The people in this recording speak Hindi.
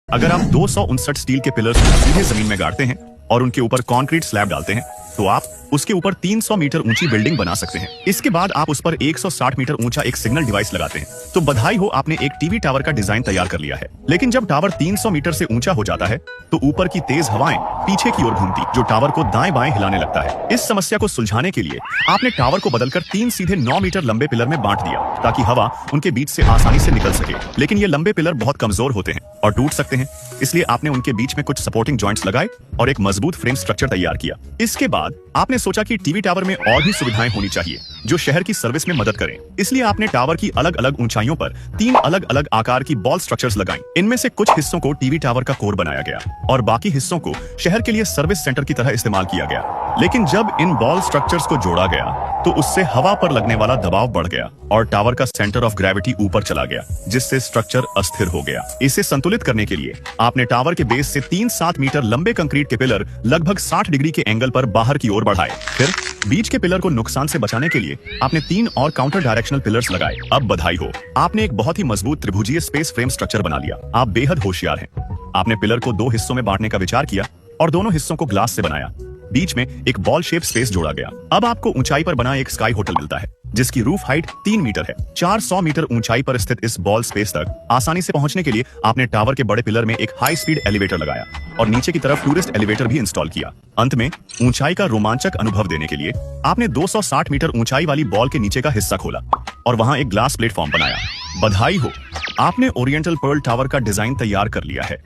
अगर आप 259 स्टील के पिलर्स को सीधे जमीन में गाड़ते हैं और उनके ऊपर कंक्रीट स्लैब डालते हैं तो आप उसके ऊपर 300 मीटर ऊंची बिल्डिंग बना सकते हैं। इसके बाद आप उस पर 160 मीटर ऊंचा एक सिग्नल डिवाइस लगाते हैं तो बधाई हो, आपने एक टीवी टावर का डिजाइन तैयार कर लिया है। लेकिन जब टावर 300 मीटर से ऊंचा हो जाता है तो ऊपर की तेज हवाएं पीछे की ओर घूमती जो टावर को दाएं बाएं हिलाने लगता है। इस समस्या को सुलझाने के लिए आपने टावर को बदलकर 3 सीधे 9 मीटर लंबे पिलर में बांट दिया ताकि हवा उनके बीच से आसानी से निकल सके। लेकिन ये लंबे पिलर बहुत कमजोर होते हैं और टूट सकते हैं, इसलिए आपने उनके बीच में कुछ सपोर्टिंग जॉइंट्स लगाए और एक मजबूत फ्रेम स्ट्रक्चर तैयार किया। इसके बाद आपने सोचा कि टीवी टावर में और भी सुविधाएं होनी चाहिए जो शहर की सर्विस में मदद करें। इसलिए आपने टावर की अलग अलग ऊंचाइयों पर 3 अलग अलग आकार की बॉल स्ट्रक्चर्स लगाई। इनमें से कुछ हिस्सों को टीवी टावर का कोर बनाया गया और बाकी हिस्सों को शहर के लिए सर्विस सेंटर की तरह इस्तेमाल किया गया। लेकिन जब इन बॉल स्ट्रक्चर्स को जोड़ा गया तो उससे हवा पर लगने वाला दबाव बढ़ गया और टावर का सेंटर ऑफ ग्रेविटी ऊपर चला गया, जिससे स्ट्रक्चर अस्थिर हो गया। इसे संतुलित करने के लिए आपने टावर के बेस से 3-7 मीटर लंबे कंक्रीट के पिलर लगभग 60 डिग्री के एंगल पर बाहर की ओर बढ़ाए। फिर बीच के पिलर को नुकसान से बचाने के लिए आपने 3 और काउंटर डायरेक्शनल पिलर्स लगाए। अब बधाई हो, आपने एक बहुत ही मजबूत त्रिभुजीय स्पेस फ्रेम स्ट्रक्चर बना लिया। आप बेहद होशियार हैं। आपने पिलर को 2 हिस्सों में बांटने का विचार किया और दोनों हिस्सों को ग्लास से बनाया। बीच में एक बॉल शेप स्पेस जोड़ा गया। अब आपको ऊंचाई पर बना एक स्काई होटल मिलता है जिसकी रूफ हाइट 3 मीटर है। 400 मीटर ऊंचाई पर स्थित इस बॉल स्पेस तक आसानी से पहुंचने के लिए आपने टावर के बड़े पिलर में एक हाई स्पीड एलिवेटर लगाया और नीचे की तरफ टूरिस्ट एलिवेटर भी इंस्टॉल किया। अंत में ऊंचाई का रोमांचक अनुभव देने के लिए आपने 260 मीटर ऊंचाई वाली बॉल के नीचे का हिस्सा खोला और वहां एक ग्लास प्लेटफॉर्म बनाया। बधाई हो, आपने ओरिएंटल पर्ल टावर का डिजाइन तैयार कर लिया है।